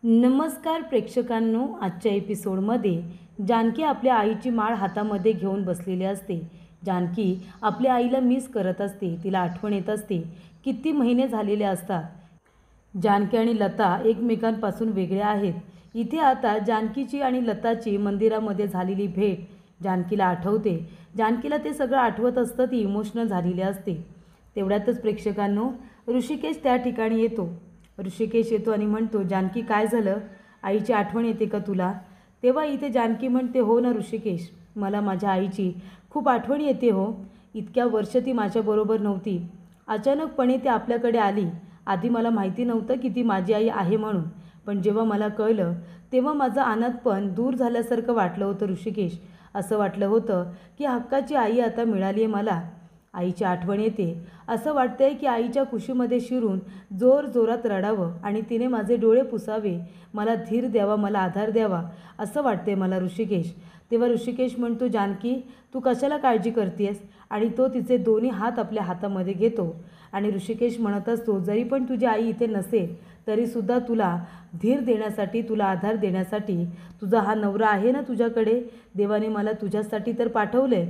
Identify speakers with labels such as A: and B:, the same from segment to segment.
A: नमस्कार प्रेक्षकांनो, आजच्या एपिसोडमध्ये जानकी आपल्या आईची माळ हातामध्ये घेऊन बसलेली असते. जानकी आपल्या आईला मिस करत असते, तिला आठवण येत असते. किती महिने झालेले असतात. जानकी आणि लता एकमेकांपासून वेगळ्या आहेत. इथे आता जानकीची आणि लताची मंदिरामध्ये झालेली भेट जानकीला आठवते. जानकीला ते सगळं आठवत असतं, ती इमोशनल झालेली असते. तेवढ्यातच प्रेक्षकांनो, ऋषिकेश त्या ठिकाणी येतो. ऋषिकेश येतो आणि म्हणतो, जानकी काय झालं? आईची आठवण येते का तुला? तेव्हा इथे जानकी म्हणते, हो ना ऋषिकेश, मला माझ्या आईची खूप आठवण येते हो. इतक्या वर्ष ती माझ्याबरोबर नव्हती. अचानकपणे ती आपल्याकडे आली. आधी मला माहिती नव्हतं की ती माझी आई आहे म्हणून. पण जेव्हा मला कळलं तेव्हा माझं अनाथपण दूर झाल्यासारखं वाटलं होतं ऋषिकेश. असं वाटलं होतं की हक्काची आई आता मिळाली आहे मला. आईची आठवण येते. असं वाटतंय की आईच्या कुशीमध्ये शिरून जोरजोरात रडावं आणि तिने माझे डोळे पुसावे, मला धीर द्यावा, मला आधार द्यावा, असं वाटतंय मला ऋषिकेश. तेव्हा ऋषिकेश म्हणतो, जानकी तू कशाला काळजी करतेस? आणि तो तिचे दोन्ही हात आपल्या हातामध्ये घेतो आणि ऋषिकेश म्हणत असतो, जरी पण तुझी आई इथे नसेल तरीसुद्धा तुला धीर देण्यासाठी, तुला आधार देण्यासाठी तुझा हा नवरा आहे ना तुझ्याकडे, देवाने मला तुझ्यासाठी तर पाठवले.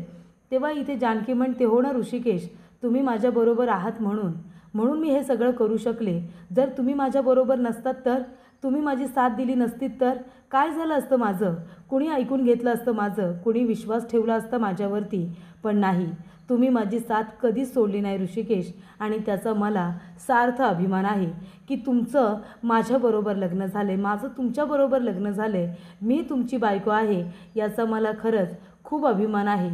A: तेव्हा इथे जानकी म्हणते, हो ना ऋषिकेश, तुम्ही माझ्याबरोबर आहात म्हणून मी हे सगळं करू शकले. जर तुम्ही माझ्याबरोबर नसतात तर, तुम्ही माझी साथ दिली नसतीत तर काय झालं असतं माझं? कुणी ऐकून घेतलं असतं माझं? कुणी विश्वास ठेवला असता माझ्यावरती? पण नाही, तुम्ही माझी साथ कधीच सोडली नाही ऋषिकेश. आणि त्याचा मला सार्थ अभिमान आहे की तुमचं माझ्याबरोबर लग्न झालं आहे, माझं तुमच्याबरोबर लग्न झालं आहे, मी तुमची बायको आहे, याचा मला खरंच खूप अभिमान आहे,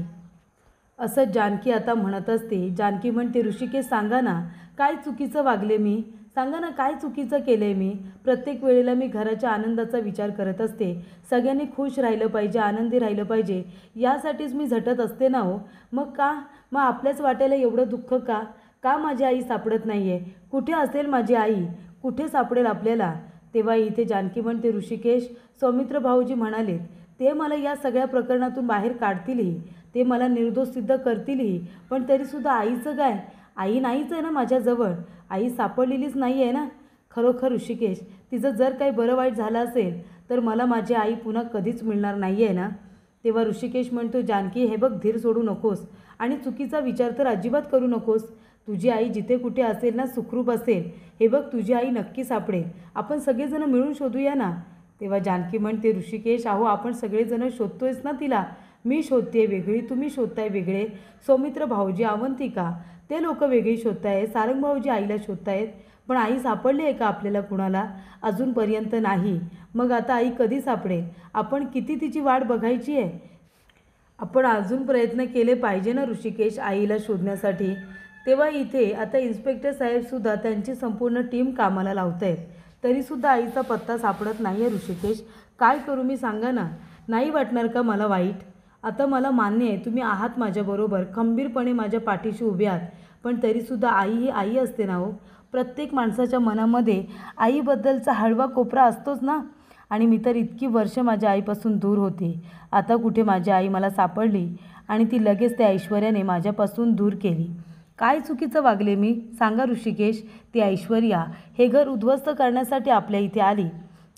A: असं जानकी आता म्हणत असते. जानकी म्हणते, ऋषिकेश सांगा ना, काय चुकीचं वागले मी? सांगा ना, काय चुकीचं केलं आहे मी? प्रत्येक वेळेला मी घराच्या आनंदाचा विचार करत असते. सगळ्यांनी खुश राहिलं पाहिजे, आनंदी राहिलं पाहिजे, यासाठीच मी झटत असते ना हो. मग आपल्याच वाट्याला एवढं दुःख का? का माझी आई सापडत नाही आहे? कुठे असेल माझी आई? कुठे सापडेल आपल्याला? तेव्हा इथे जानकी म्हणते, ऋषिकेश, सौमित्र भाऊजी म्हणालेत ते मला या सगळ्या प्रकरणातून बाहेर काढतीलही, ते मला निर्दोष सिद्ध करतीलही, पण तरीसुद्धा आईचं काय? आई नाहीच आहे ना माझ्याजवळ. आई सापडलेलीच नाही आहे ना. खरोखर ऋषिकेश, तिचं जर काही बरं वाईट झालं असेल तर मला माझी आई पुन्हा कधीच मिळणार नाही आहे ना. तेव्हा ऋषिकेश म्हणतो, जानकी हे बघ, धीर सोडू नकोस आणि चुकीचा विचार तर अजिबात करू नकोस. तुझी आई जिथे कुठे असेल ना, सुखरूप असेल, हे बघ, तुझी आई नक्की सापडेल. आपण सगळेजण मिळून शोधूया ना. तेव्हा जानकी म्हणते, ऋषिकेश, अहो आपण सगळेजण शोधतोयच ना तिला. मी शोधते वेगळी, तुम्ही शोधताय वेगळे, सौमित्र भाऊजी, अवंतिका ते लोक वेगळी शोधतायत, सारंग भाऊजी आईला शोधतायत, पण आई सापडली आहे का आपल्याला कुणाला? अजूनपर्यंत नाही. मग आता आई कधी सापडेल? आपण किती तिची वाट बघायची आहे? आपण अजून प्रयत्न केले पाहिजे ना ऋषिकेश आईला शोधण्यासाठी. तेव्हा इथे आता इन्स्पेक्टर साहेबसुद्धा त्यांची संपूर्ण टीम कामाला लावत आहेत. तरीसुद्धा आईचा पत्ता सापडत नाही आहे ऋषिकेश. काय करू मी, सांगा ना? नाही वाटणार का मला वाईट? आता मला मान्य आहे तुम्ही आहात माझ्याबरोबर, खंबीरपणे माझ्या पाठीशी उभे आहात, पण तरीसुद्धा आई ही आई असते ना हो. प्रत्येक माणसाच्या मनामध्ये आईबद्दलचा हळवा कोपरा असतोच ना. आणि मी तर इतकी वर्ष माझ्या आईपासून दूर होते. आता कुठे माझी आई मला सापडली आणि ती लगेच त्या ऐश्वर्याने माझ्यापासून दूर केली. काय चुकीचं वागले मी? सांगा ऋषिकेश. ती ऐश्वर्या हे घर उद्ध्वस्त करण्यासाठी आपल्या इथे आली.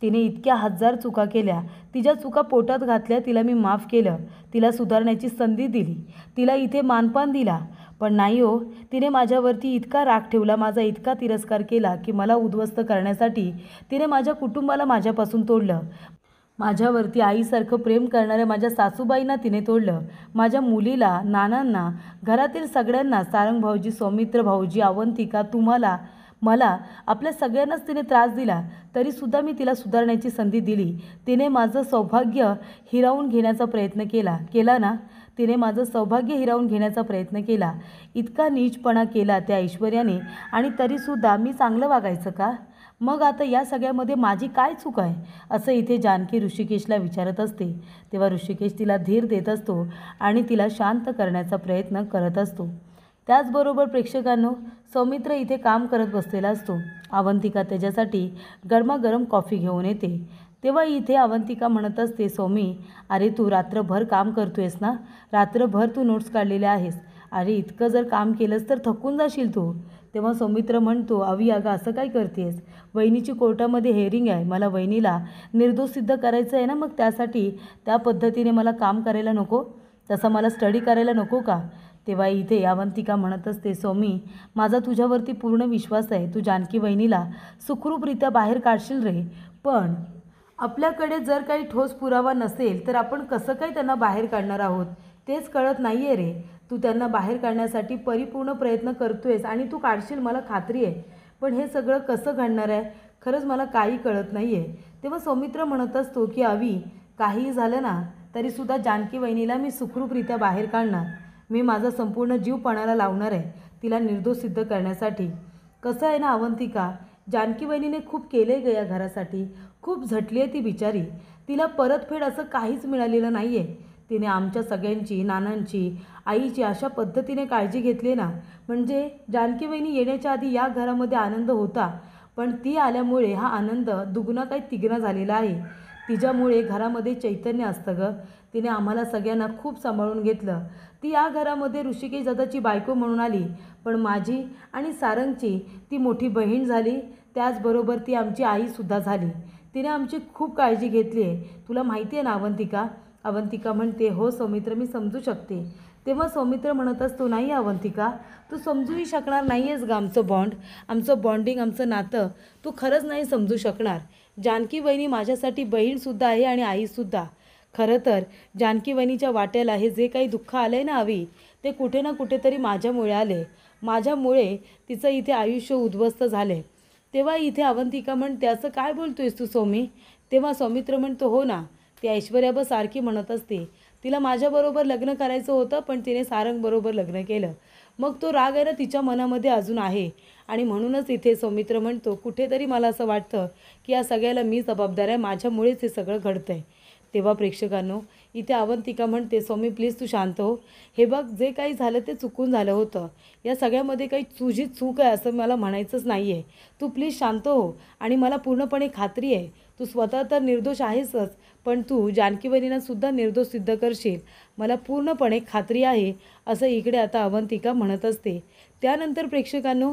A: तिने इतक्या हजार चुका केल्या, तिच्या चुका पोटात घातल्या, तिला मी माफ केलं, तिला सुधारण्याची संधी दिली, तिला इथे मानपान दिला. पण नाही हो, तिने माझ्यावरती इतका राग ठेवला, माझा इतका तिरस्कार केला की मला उद्ध्वस्त करण्यासाठी तिने माझ्या कुटुंबाला माझ्यापासून तोडलं. माझ्यावरती आईसारखं प्रेम करणाऱ्या माझ्या सासूबाईंना तिने तोडलं. माझ्या मुलीला, नानांना, घरातील सगळ्यांना, सारंग भाऊजी, सौमित्र भाऊजी, अवंतिका, तुम्हाला, मला, आपल्या सगळ्यांनाच तिने त्रास दिला. तरीसुद्धा मी तिला सुधारण्याची संधी दिली. तिने माझं सौभाग्य हिरावून घेण्याचा प्रयत्न केला ना. तिने माझं सौभाग्य हिरावून घेण्याचा प्रयत्न केला. इतका नीचपणा केला त्या ऐश्वर्याने, आणि तरीसुद्धा मी चांगलं वागायचं का? मग आता या सगळ्यामध्ये माझी काय चूक आहे? असं इथे जानकी ऋषिकेशला विचारत असते. तेव्हा ऋषिकेश तिला धीर देत असतो आणि तिला शांत करण्याचा प्रयत्न करत असतो. त्याचबरोबर प्रेक्षकांनो, सौमित्र इथे काम करत बसलेला असतो. अवंतिका त्याच्यासाठी गरमागरम कॉफी घेऊन येते. तेव्हा इथे अवंतिका म्हणत असते, सौमी, अरे तू रात्रभर काम करतोयस ना, रात्रभर तू नोट्स काढलेल्या आहेस. अरे इतकं जर काम केलंस तर थकून जाशील तू. तेव्हा सौमित्र म्हणतो, अवी अगं असं काय करतेस? वहिनीची कोर्टामध्ये हेअरिंग आहे, मला वहिनीला निर्दोष सिद्ध करायचं आहे ना, मग त्यासाठी त्या पद्धतीने मला काम करायला नको? तसं मला स्टडी करायला नको का? तेव्हा इथे अवंतिका म्हणत असते, सौमी माझा तुझ्यावरती पूर्ण विश्वास आहे, तू जानकी वहिनीला सुखरूपरित्या बाहेर काढशील रे. पण आपल्याकडे जर काही ठोस पुरावा नसेल तर आपण कसं काय त्यांना बाहेर काढणार आहोत तेच कळत नाही आहे रे. तू त्यांना बाहेर काढण्यासाठी परिपूर्ण प्रयत्न करतोयस आणि तू काढशील मला खात्री आहे, पण हे सगळं कसं घडणार आहे खरंच मला काही कळत नाही आहे. तेव्हा सौमित्र म्हणत असतो की अवी काहीही झालं ना तरीसुद्धा जानकी वहिनीला मी सुखरूपरित्या बाहेर काढणार. मी माझा संपूर्ण जीव पणाला लावणार आहे तिला निर्दोष सिद्ध करण्यासाठी. कसं आहे ना अवंतिका, जानकी वहिनीने खूप केलं आहे ग या घरासाठी, खूप झटली आहे ती बिचारी. तिला परतफेड असं काहीच मिळालेलं नाही आहे. तिने आमच्या सगळ्यांची, नानांची, आईची अशा पद्धतीने काळजी घेतली ना, म्हणजे जानकी वहिनी येण्याच्या आधी या घरामध्ये आनंद होता, पण ती आल्यामुळे हा आनंद दुगुणा काही तिगुणा झालेला आहे. तिच्यामुळे घरामध्ये चैतन्य असतं ग. तिने आम्हाला सगळ्यांना खूप सांभाळून घेतलं. ती या घरामध्ये ऋषिकेश दादाची बायको म्हणून आली, पण माझी आणि सारंगची ती मोठी बहीण झाली, त्याचबरोबर ती आमची आईसुद्धा झाली. तिने आमची खूप काळजी घेतली आहे, तुला माहिती आहे ना अवंतिका. अवंतिका म्हणते, हो सौमित्र मी समजू शकते. तेव्हा सौमित्र म्हणत असतो, नाही अवंतिका तू समजूही शकणार नाही आहेस ग आमचं बॉन्ड, आमचं बॉन्डिंग, आमचं नातं तू खरंच नाही समजू शकणार. जानकी वहिनी माझ्यासाठी बहीणसुद्धा आहे आणि आईसुद्धा. खरं तर जानकी वहिनीच्या वाट्याला हे जे काही दुःख आलं आहे ना अवी, ते कुठे ना कुठेतरी माझ्यामुळे आले. माझ्यामुळे तिचं इथे आयुष्य उद्ध्वस्त झाले. तेव्हा इथे अवंतिका म्हणते, असं काय बोलतोयस तू सौमी? तेव्हा सौमित्र म्हणतो, हो ना, ती ऐश्वर्या सारखी म्हणत असते तिला माझ्याबरोबर लग्न करायचं होतं, पण तिने सारंगबरोबर लग्न केलं. मग तो राग आहे ना तिच्या मनामध्ये अजून आहे आणि म्हणूनच इथे सौमित्र म्हणतो, कुठेतरी मला असं वाटतं की या सगळ्याला मी जबाबदार आहे, माझ्यामुळेच हे सगळं घडतं आहे. तेव्हा प्रेक्षकांनो इथे अवंतिका म्हणते, सौमी प्लीज तू शांत हो. हे बघ जे काही झालं ते चुकून झालं होतं, या सगळ्यामध्ये काही तुझी चूक आहे असं मला म्हणायचंच नाही आहे. तू प्लीज शांत हो आणि मला पूर्णपणे खात्री आहे तू स्वतः तर निर्दोष आहेसच, पण तू जानकी वहिनींनासुद्धा निर्दोष सिद्ध करशील, मला पूर्णपणे खात्री आहे, असं इकडे आता अवंतिका म्हणत असते. त्यानंतर प्रेक्षकांनो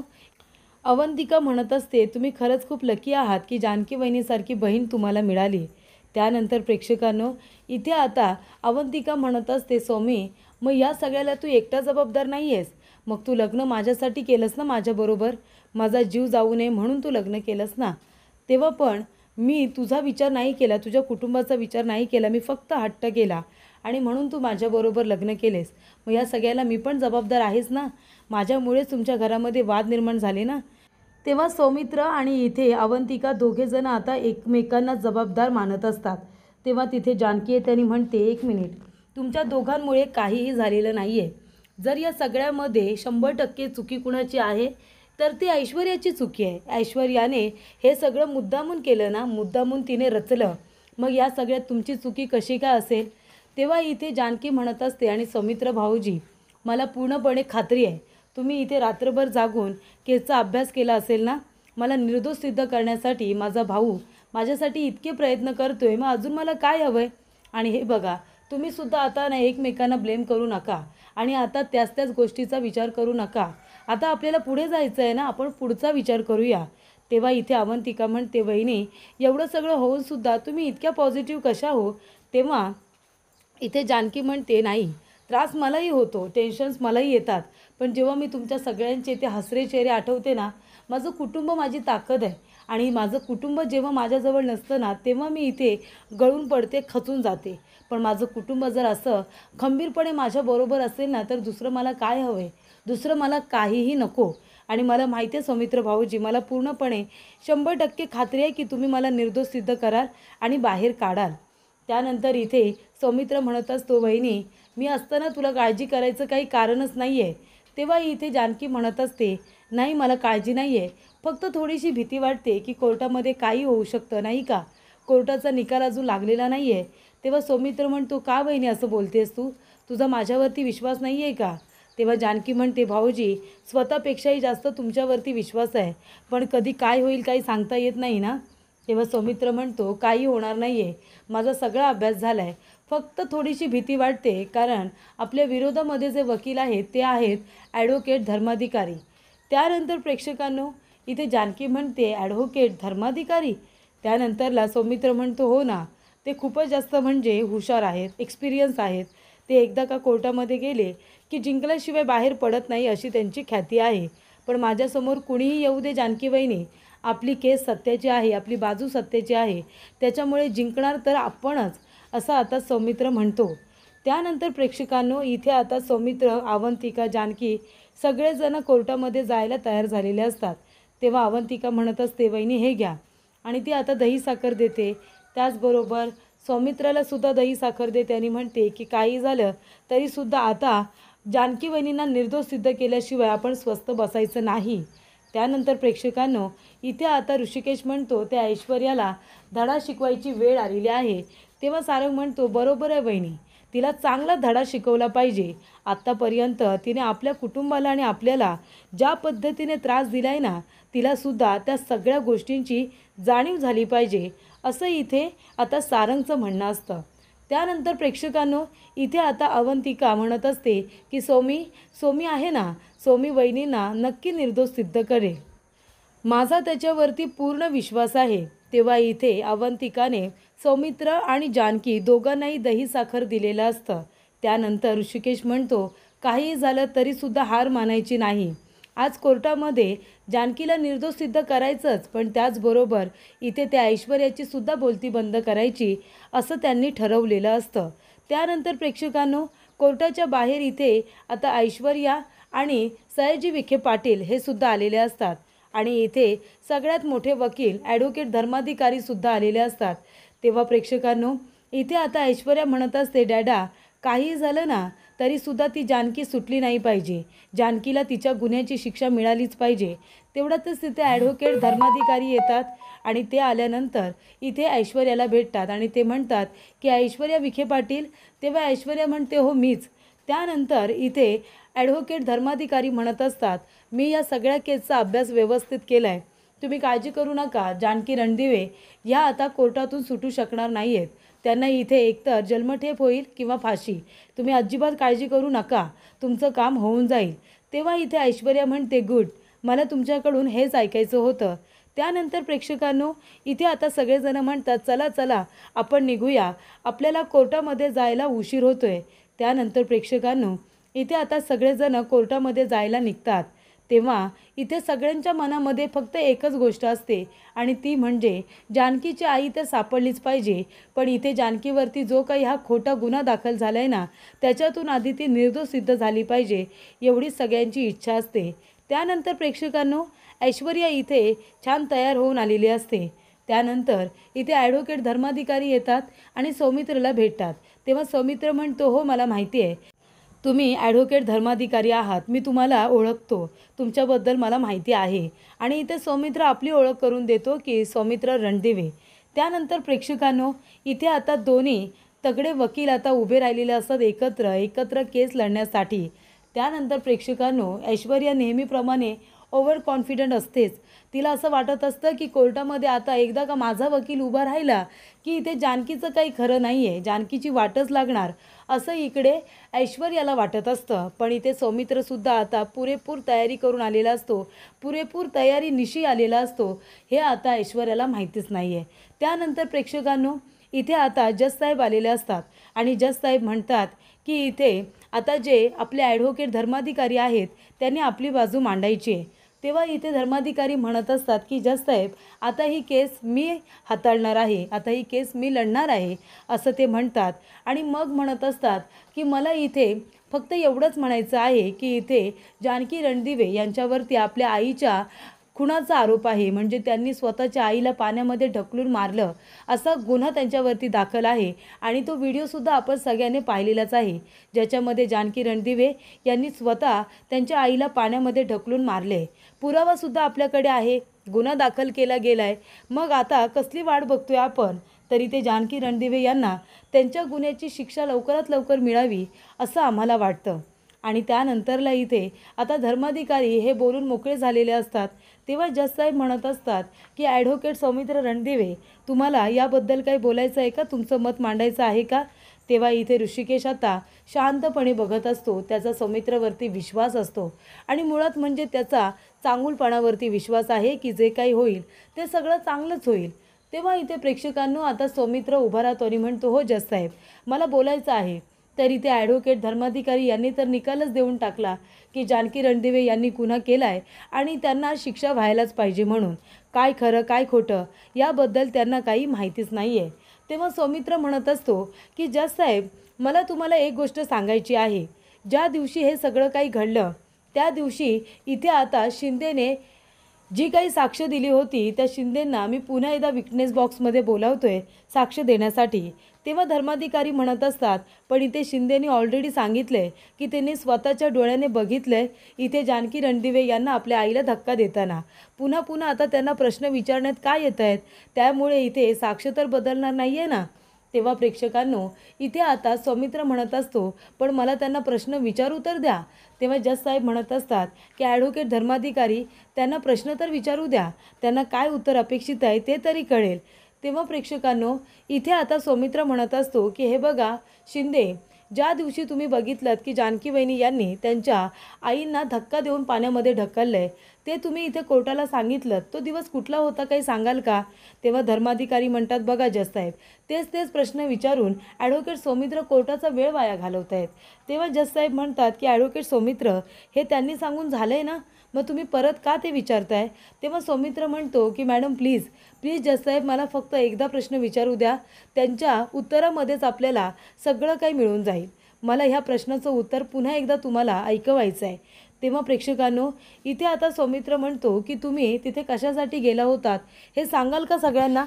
A: अवंतिका म्हणत असते, तुम्ही खरंच खूप लकी आहात की जानकी वहिनीसारखी बहीण तुम्हाला मिळाली. त्यानंतर प्रेक्षकांनो इथे आता अवंतिका म्हणत असते, सौमी मग या सगळ्याला तू एकटा जबाबदार नाही आहेस. मग तू लग्न माझ्यासाठी केलंस ना माझ्याबरोबर, माझा जीव जाऊ नये म्हणून तू लग्न केलंस ना. तेव्हा पण मी तुझा विचार नाही केला, तुझ्या कुटुंबाचा विचार नाही केला, मी फक्त हट्ट केला आणि म्हणून तू माझ्याबरोबर लग्न केलेस. मग या सगळ्याला मी पण जबाबदार आहेस ना, माझ्यामुळेच तुमच्या घरामध्ये वाद निर्माण झाले ना. तेव्हा सौमित्र आणि इथे अवंतिका दोघेजण आता एकमेकांना जबाबदार मानत असतात. तेव्हा तिथे जानकी येते आणि म्हणते, एक मिनिट, तुमच्या दोघांमुळे काहीही झालेलं नाही आहे. जर या सगळ्यामध्ये 100% चुकी कुणाची आहे तर ती ऐश्वर्याची चुकी आहे. ऐश्वर्याने हे सगळं मुद्दामून केलं ना, मुद्दामून तिने रचलं, मग या सगळ्यात तुमची चुकी कशी काय असेल? तेव्हा इथे जानकी म्हणत असते, आणि सौमित्र भाऊजी मला पूर्णपणे खात्री आहे तुम्ही इथे रात्रभर जागून केसचा अभ्यास केला असेल ना. मला निर्दोष सिद्ध करण्यासाठी माझा भाऊ माझ्यासाठी इतके प्रयत्न करतोय, मग अजून मला काय हवं आहे? आणि हे बघा तुम्हीसुद्धा आता ना एकमेकांना ब्लेम करू नका आणि आता त्याच गोष्टीचा विचार करू नका. आता आपल्याला पुढे जायचं आहे ना, आपण पुढचा विचार करूया. तेव्हा इथे अवंतिका म्हणते, वहिनी एवढं सगळं होऊनसुद्धा तुम्ही इतक्या पॉझिटिव्ह कशा हो? तेव्हा इथे जानकी म्हणते, नाही त्रास मलाही होतो, टेन्शन्स मलाही येतात, पण जेव्हा मी तुमच्या सगळ्यांचे ते हसरे चेहरे आठवते ना, माझं कुटुंब माझी ताकद आहे आणि माझं कुटुंब जेव्हा माझ्याजवळ नसतं ना तेव्हा मी इथे गळून पडते, खचून जाते. पण माझं कुटुंब जर असं खंबीरपणे माझ्याबरोबर असेल ना तर दुसरं मला काय हवं आहे? दुसरं मला काहीही नको. आणि मला माहिती आहे सौमित्र भाऊजी, मला पूर्णपणे 100% खात्री आहे की तुम्ही मला निर्दोष सिद्ध कराल आणि बाहेर काढाल. त्यानंतर इथे सौमित्र म्हणत असतो, वहिनी मी असताना तुला काळजी करायचं काही कारणच नाही आहे. तेव्हा इथे जानकी म्हणत असते, नाही मला काळजी नाही आहे, फक्त थोडीशी भीती वाटते की कोर्टामध्ये काही होऊ शकतं नाही का, कोर्टाचा निकाल अजून लागलेला नाही आहे. तेव्हा सौमित्र म्हणतो, का वहिनी असं बोलतेस तू, तुझा माझ्यावरती विश्वास नाही आहे का? तेव्हा जानकी म्हणते, भाऊजी स्वतःपेक्षाही जास्त तुमच्यावरती विश्वास आहे, पण कधी काय होईल काही सांगता येत नाही ना. तेव्हा सौमित्र म्हणतो, काही होणार नाही आहे, माझा सगळा अभ्यास झाला आहे, फक्त थोडीशी भीती वाटते कारण आपल्या विरोधामध्ये जे वकील आहेत ते आहेत ॲडव्होकेट धर्माधिकारी. त्यानंतर प्रेक्षकांनो इथे जानकी म्हणते ॲडव्होकेट धर्माधिकारी. त्यानंतरला सौमित्र म्हणतो हो ना, ते खूपच जास्त म्हणजे हुशार आहेत, एक्सपिरियन्स आहेत. ते एकदा का कोर्टामध्ये गेले की जिंकल्याशिवाय बाहेर पडत नाही अशी त्यांची ख्याती आहे. पण माझ्यासमोर कुणीही येऊ दे जानकी वहिनी, आपली केस सत्याची आहे, आपली बाजू सत्याची आहे, त्याच्यामुळे जिंकणार तर आपणच, असं आता सौमित्र म्हणतो. त्यानंतर प्रेक्षकांनो इथे आता सौमित्र, अवंतिका, जानकी सगळेजण कोर्टामध्ये जायला तयार झालेले असतात. तेव्हा अवंतिका म्हणत असते वहिनी हे घ्या, आणि ती आता दही साखर देते. त्याचबरोबर सौमित्राला सुद्धा दही साखर देते आणि म्हणते की काही झालं तरीसुद्धा आता जानकी वहिनींना निर्दोष सिद्ध केल्याशिवाय आपण स्वस्थ बसायचं नाही. त्यानंतर प्रेक्षकांनो इथे आता ऋषिकेश म्हणतो त्या ऐश्वर्याला धडा शिकवायची वेळ आलेली आहे. तेव्हा सारंग म्हणतो बरोबर आहे वहिनी, तिला चांगला धडा शिकवला पाहिजे. आत्तापर्यंत तिने आपल्या कुटुंबाला आणि आपल्याला ज्या पद्धतीने त्रास दिला आहे ना, तिलासुद्धा त्या सगळ्या गोष्टींची जाणीव झाली पाहिजे, असं इथे आता सारंगचं म्हणणं असतं. त्यानंतर प्रेक्षकांनो इथे आता अवंतिका म्हणत असते की सोमी आहे ना, सोमी वहिनींना नक्की निर्दोष सिद्ध करेल, माझा त्याच्यावरती पूर्ण विश्वास आहे. तेव्हा इथे अवंतिकाने सौमित्र आणि जानकी दोघांनाही दही साखर दिलेलं असतं. त्यानंतर ऋषिकेश म्हणतो काहीही झालं तरीसुद्धा हार मानायची नाही. आज कोर्टामध्ये जानकीला निर्दोष सिद्ध करायचंच, पण त्याचबरोबर इथे त्या ऐश्वर्याची सुद्धा बोलती बंद करायची, असं त्यांनी ठरवलेलं असतं. त्यानंतर प्रेक्षकांनो कोर्टाच्या बाहेर इथे आता ऐश्वर्या आणि सयाजी विखे पाटील हे सुद्धा आलेले असतात आणि इथे सगळ्यात मोठे वकील ॲडव्होकेट धर्माधिकारी सुद्धा आलेले असतात. तेव्हा प्रेक्षकांनो इथे आता ऐश्वर्या म्हणत असते डॅडा काही झालं ना तरीसुद्धा ती जानकी सुटली नाही पाहिजे, जानकीला तिच्या गुन्ह्याची शिक्षा मिळालीच पाहिजे. तेवढ्यातच तिथे ॲडव्होकेट धर्माधिकारी येतात आणि ते आल्यानंतर इथे ऐश्वर्याला भेटतात आणि ते म्हणतात की ऐश्वर्या विखे पाटील. तेव्हा ऐश्वर्या म्हणते हो मीच. त्यानंतर इथे ॲडव्होकेट धर्माधिकारी म्हणत असतात मी या सगळ्या केसचा अभ्यास व्यवस्थित केला आहे, तुम्ही काळजी करू नका. जानकी रणदिवे ह्या आता कोर्टातून सुटू शकणार नाही आहेत, त्यांना इथे एकतर जन्मठेप होईल किंवा फाशी. तुम्ही अजिबात काळजी करू नका, तुमचं काम होऊन जाईल. तेव्हा इथे ऐश्वर्या म्हणते गुड, मला तुमच्याकडून हेच ऐकायचं होतं. त्यानंतर प्रेक्षकांनो इथे आता सगळेजण म्हणतात चला चला आपण निघूया, आपल्याला कोर्टामध्ये जायला उशीर होतोय. त्यानंतर प्रेक्षकांनो इथे आता सगळेजण कोर्टामध्ये जायला निघतात. तेव्हा इथे सगळ्यांच्या मनामध्ये फक्त एकच गोष्ट असते आणि ती म्हणजे जानकीची आई तर सापडलीच पाहिजे, पण इथे जानकीवरती जो काही हा खोटा गुन्हा दाखल झाला आहे ना, त्याच्यातून आधी ती निर्दोष सिद्ध झाली पाहिजे, एवढी सगळ्यांची इच्छा असते. त्यानंतर प्रेक्षकांनो ऐश्वर्या इथे छान तयार होऊन आलेली असते. त्यानंतर इथे ॲडव्होकेट धर्माधिकारी येतात आणि सौमित्रला भेटतात. तेव्हा सौमित्र म्हणतो हो मला माहिती आहे तुम्ही ॲडव्होकेट धर्माधिकारी आहात, मी तुम्हाला ओळखतो, तुमच्याबद्दल मला माहिती आहे. आणि इथे सौमित्र आपली ओळख करून देतो की सौमित्र रणदिवे. त्यानंतर प्रेक्षकांनो इथे आता दोन्ही तगडे वकील आता उभे राहिलेले असतात एकत्र केस लढण्यासाठी. त्यानंतर प्रेक्षकांनो ऐश्वर्या नेहमीप्रमाणे ओव्हर कॉन्फिडंट असतेच. तिला असं वाटत असतं की कोर्टामध्ये आता एकदा का माझा वकील उभा राहिला की इथे जानकीचं काही खरं नाही आहे, जानकीची वाटच लागणार, असं इकडे ऐश्वर्याला वाटत असतं. पण इथे सौमित्रसुद्धा आता पुरेपूर तयारी करून आलेला असतो, पुरेपूर तयारी निशी आलेला असतो, हे आता ऐश्वर्याला माहितीच नाही आहे. त्यानंतर प्रेक्षकांनो इथे आता जज साहेब आलेले असतात आणि जज साहेब म्हणतात की इथे आता जे आपले ॲडव्होकेट धर्माधिकारी आहेत त्यांनी आपली बाजू मांडायची आहे. तेव्हा इथे धर्माधिकारी म्हणत असतात की जज साहेब आता ही केस मी हाताळणार आहे, आता ही केस मी लढणार आहे, असं ते म्हणतात. आणि मग म्हणत असतात की मला इथे फक्त एवढंच म्हणायचं आहे की इथे जानकी रणदिवे यांच्यावरती आपल्या आईच्या खुनाचा आरोप आहे, म्हणजे त्यांनी स्वतःच्या आईला पाण्यामध्ये ढकलून मारलं असा गुन्हा त्यांच्यावरती दाखल आहे. आणि तो व्हिडिओसुद्धा आपण सगळ्यांनी पाहिलेलाच आहे, ज्याच्यामध्ये जानकी रणदिवे यांनी स्वतः त्यांच्या आईला पाण्यामध्ये ढकलून मारले. पुरावासुद्धा आपल्याकडे आहे, गुन्हा दाखल केला गेला आहे. मग आता कसली वाट बघतोय आपण? तरी ते जानकी रणदिवे यांना त्यांच्या गुन्ह्याची शिक्षा लवकरात लवकर मिळावी असं आम्हाला वाटतं. आणि त्यानंतरला इथे आता धर्माधिकारी हे बोलून मोकळे झालेले असतात. तेव्हा जज साहेब म्हणत असतात की ॲडव्होकेट सौमित्र रणदिवे तुम्हाला याबद्दल काही बोलायचं आहे का, तुमचं मत मांडायचं आहे का? तेव्हा इथे ऋषिकेश आता शांतपणे बघत असतो. त्याचा सौमित्रवरती विश्वास असतो आणि मुळात म्हणजे त्याचा चांगुलपणावरती विश्वास आहे की जे काही होईल ते सगळं चांगलंच होईल. तेव्हा इथे प्रेक्षकांनो आता सौमित्र उभा राहतो आणि म्हणतो, हो जज साहेब, मला बोलायचं आहे. तर इथे ॲडव्होकेट धर्माधिकारी यांनी तर निकालच देऊन टाकला की जानकी रणदिवे यांनी गुन्हा केला आहे आणि त्यांना शिक्षा व्हायलाच पाहिजे म्हणून. काय खरं काय खोटं याबद्दल त्यांना काही माहितीच नाही आहे. तेव्हा सौमित्र म्हणत असतो की जज साहेब, मला तुम्हाला एक गोष्ट सांगायची आहे. ज्या दिवशी हे सगळं काही घडलं त्या दिवशी इथे आता शिंदेने जी काही साक्ष दिली होती त्या शिंदेंना मी पुन्हा एकदा विटनेस बॉक्समध्ये बोलावतोय साक्ष देण्यासाठी. तेव्हा धर्माधिकारी म्हणत असतात, पण इथे शिंदेने ऑलरेडी सांगितले की त्यांनी स्वतःच्या डोळ्याने बघितले इथे जानकी रणदिवे यांना आपल्या आईला धक्का देताना. पुन्हा पुन्हा आता त्यांना प्रश्न विचारण्यात काय येत आहेत, त्यामुळे इथे साक्ष तर बदलणार नाही आहे ना. तेव्हा प्रेक्षकांनो इथे आता सौमित्र म्हणत असतो, पण मला त्यांना प्रश्न विचारू तर द्या. तेव्हा जज साहेब म्हणत असतात की ॲडव्होकेट धर्माधिकारी, त्यांना प्रश्न तर विचारू द्या, त्यांना काय उत्तर अपेक्षित आहे ते तरी कळेल. तेव्हा प्रेक्षकांनो इथे आता सौमित्र म्हणत असतो की हे बघा शिंदे, ज्या दिवशी तुम्ही बघितलं की जानकी वहिनी यांनी त्यांच्या आईंना धक्का देऊन पाण्यामध्ये ढकललं आहे ते तुम्ही इथे कोर्टाला सांगितलं, तो दिवस कुठला होता काही सांगाल का. तेव्हा धर्माधिकारी म्हणतात, बघा जज साहेब, तेच प्रश्न विचारून ॲडव्होकेट सौमित्र कोर्टाचा वेळ वाया घालवत आहेत. तेव्हा जज साहेब म्हणतात की ॲडव्होकेट सौमित्र, हे त्यांनी सांगून झालं आहे ना, मग तुम्ही परत का ते विचारताय. तेव्हा सौमित्र म्हणतो की मॅडम प्लीज जज साहेब, मला फक्त एकदा प्रश्न विचारू द्या, त्यांच्या उत्तरामध्येच आपल्याला सगळं काही मिळून जाईल. मला ह्या प्रश्नाचं उत्तर पुन्हा एकदा तुम्हाला ऐकवायचं आहे. तेव्हा प्रेक्षकांनो इथे आता सौमित्र म्हणतो की तुम्ही तिथे कशासाठी गेला होतात हे सांगाल का सगळ्यांना.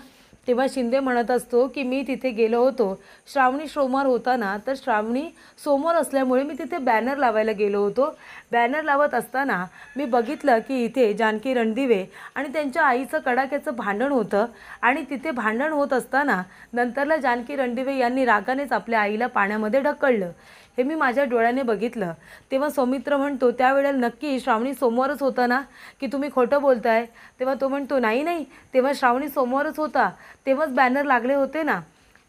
A: तेव्हा शिंदे म्हणत असतो की मी तिथे गेलो होतो, श्रावणी सोमवार होता ना, तर श्रावणी सोमवार असल्यामुळे मी तिथे बॅनर लावायला गेलो होतो. बॅनर लावत असताना मी बघितलं की इथे जानकी रणदिवे आणि त्यांच्या आईचं कडाक्याचं भांडण होतं आणि तिथे भांडण होत असताना नंतरला जानकी रणदिवे यांनी रागानेच आपल्या आईला पाण्यामध्ये ढकललं. हे मी माझ्या डोळ्याने बघितलं. तेव्हा सौमित्र म्हणतो, त्यावेळेला नक्की श्रावणी सोमवारच होता ना, की तुम्ही खोटं बोलताय. तेव्हा तो म्हणतो, नाही, तेव्हा श्रावणी सोमवारच होता, तेव्हाच बॅनर लागले होते ना.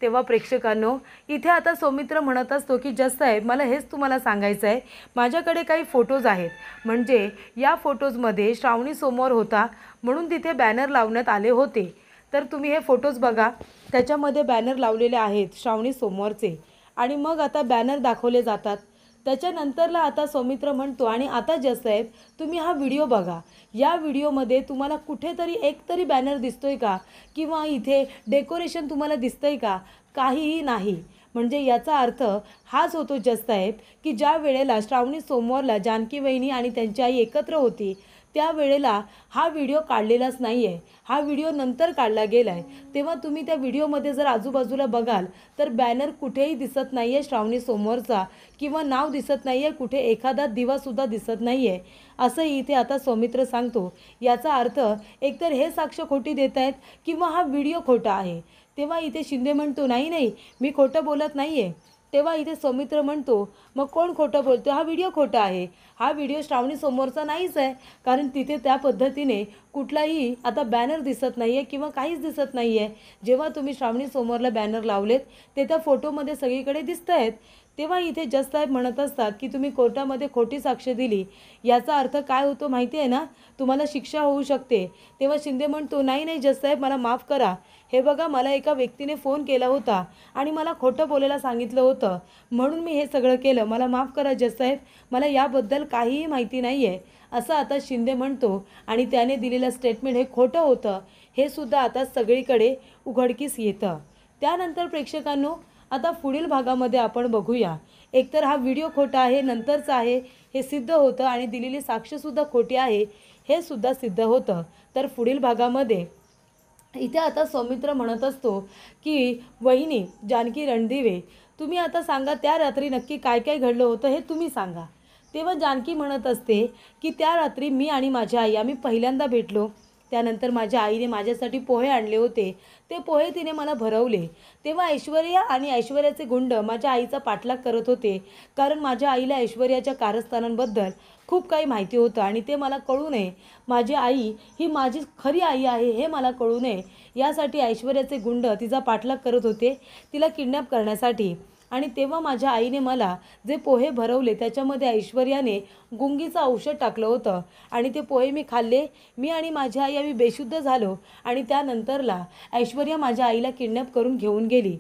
A: तेव्हा प्रेक्षकांनो इथे आता सौमित्र म्हणत असतो की जज साहेब, मला हेच तुम्हाला सांगायचं आहे, माझ्याकडे काही फोटोज आहेत, म्हणजे या फोटोजमध्ये श्रावणी सोमवार होता म्हणून तिथे बॅनर लावण्यात आले होते. तर तुम्ही हे फोटोज बघा, त्याच्यामध्ये बॅनर लावलेले आहेत श्रावणी सोमवारचे आणि मग आता बॅनर दाखवले जातात. त्याच्यानंतरला आता सौमित्र म्हणतो, आणि आता जज साहेब तुम्ही हा व्हिडिओ बघा, या व्हिडिओमध्ये तुम्हाला कुठेतरी एक तरी बॅनर दिसतोय का, किंवा इथे डेकोरेशन तुम्हाला दिसतंय का. काहीही नाही. म्हणजे याचा अर्थ हाच होतो जज साहेब की ज्या वेळेला श्रावणी सोमवारला जानकी वहिनी आणि त्यांची आई एकत्र होती त्यावेळेला हा व्हिडिओ काढलेलाच नाही आहे, हा व्हिडिओ नंतर काढला गेला आहे. तेव्हा तुम्ही त्या व्हिडिओमध्ये जर आजूबाजूला बघाल तर बॅनर कुठेही दिसत नाही आहे श्रावणी सोमवारचा, किंवा नाव दिसत नाही आहे, कुठे एखादा दिवासुद्धा दिसत नाही आहे, असं इथे आता सौमित्र सांगतो. याचा अर्थ एकतर हे साक्ष खोटी देत आहेत किंवा हा व्हिडिओ खोटा आहे. तेव्हा इथे शिंदे म्हणतो, नाही, मी खोटं बोलत नाही आहे. तेव्हा इथे सौमित्र म्हणतो, मग कोण खोटं बोलतो, हा व्हिडिओ खोटा आहे, हा व्हिडिओ श्रावणी समोरचा नाहीच आहे, कारण तिथे त्या पद्धतीने कुठलाही आता बॅनर दिसत नाही आहे किंवा काहीच दिसत नाही आहे. जेव्हा तुम्ही श्रावणी समोरला बॅनर लावलेत ते त्या फोटोमध्ये सगळीकडे दिसत आहेत. तेव्हा इथे जज साहेब म्हणत असतात की तुम्ही कोर्टामध्ये खोटी साक्ष दिली, याचा अर्थ काय होतो माहिती आहे ना, तुम्हाला शिक्षा होऊ शकते. तेव्हा शिंदे म्हणतो, नाही जज साहेब, मला माफ करा. हे बघा, मला एका व्यक्तीने फोन केला होता आणि मला खोटं बोलायला सांगितलं होतं, म्हणून मी हे सगळं केलं, मला माफ करा जज साहेब, मला याबद्दल काहीही माहिती नाही आहे, असं आता शिंदे म्हणतो. आणि त्याने दिलेलं स्टेटमेंट हे खोटं होतं हे सुद्धा आता सगळीकडे उघडकीस येतं. त्यानंतर प्रेक्षकांनो आता पुढील भागामध्ये आपण बघूया. एकतर हा व्हिडिओ खोटा आहे, नंतरचा आहे, हे सिद्ध होतं आणि दिलेली साक्षीसुद्धा खोटी आहे हे सुद्धा सिद्ध होतं. तर पुढील भागामध्ये इथे आता सौमित्र म्हणत असतो की वहिनी जानकी रणदिवे, तुम्ही आता सांगा त्या रात्री नक्की काय काय घडलं होतं हे तुम्ही सांगा. तेव्हा जानकी म्हणत असते की त्या रात्री मी आणि माझी आई आम्ही पहिल्यांदा भेटलो. त्यानंतर माझ्या आईने माझ्यासाठी पोहे आणले होते, ते पोहे तिने मला भरवले. तेव्हा ऐश्वर्या आणि ऐश्वर्याचे गुंड माझ्या आईचा पाठलाग करत होते, कारण माझ्या आईला ऐश्वर्याच्या कारस्थानांबद्दल खूप काही माहिती होतं आणि ते मला कळू नये, माझी आई ही माझी खरी आई आहे हे मला कळू नये, यासाठी ऐश्वर्याचे गुंड तिचा पाठलाग करत होते तिला किडनॅप करण्यासाठी. आणि तेव्हा माझ्या आईने मला जे पोहे भरवले त्याच्यामध्ये ऐश्वर्याने गुंगीचं औषध टाकलं होतं आणि ते पोहे मी खाल्ले. मी आणि माझी आई आम्ही बेशुद्ध झालो आणि त्यानंतरला ऐश्वर्या माझ्या आईला किडनॅप करून घेऊन गेली.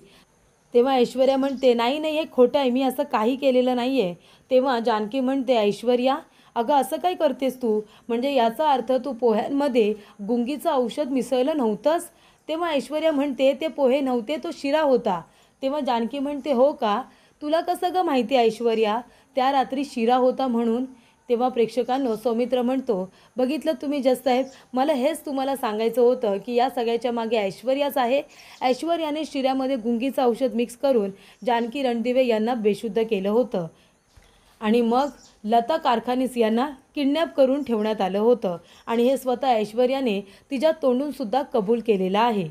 A: तेव्हा ऐश्वर्या म्हणते, नाही नाही, हे खोटं आहे, मी असं काही केलेलं नाही आहे. तेव्हा जानकी म्हणते, ऐश्वर्या अगं असं काय करतेस तू? म्हणजे याचा अर्थ तू पोह्यांमध्ये गुंगीचं औषध मिसळलं नव्हतंस? तेव्हा ऐश्वर्या म्हणते, ते पोहे नव्हते, तो शिरा होता. तेव्हा जानकी म्हणते, हो का? तुला कसं गं माहिती ऐश्वर्या त्या रात्री शिरा होता म्हणून? तेव्हा प्रेक्षकांनो सौमित्र म्हणतो, बघितलं तुम्ही जज साहेब, मला हेच तुम्हाला सांगायचं होतं की या सगळ्याच्या मागे ऐश्वर्याच आहे. ऐश्वर्याने शिऱ्यामध्ये गुंगीचं औषध मिक्स करून जानकी रणदिवे यांना बेशुद्ध केलं होतं आणि मग लता कारखानीस यांना किडनॅप करून ठेवण्यात आलं होतं आणि हे स्वतः ऐश्वर्याने तिच्या तोंडून सुद्धा कबूल केलेलं आहे.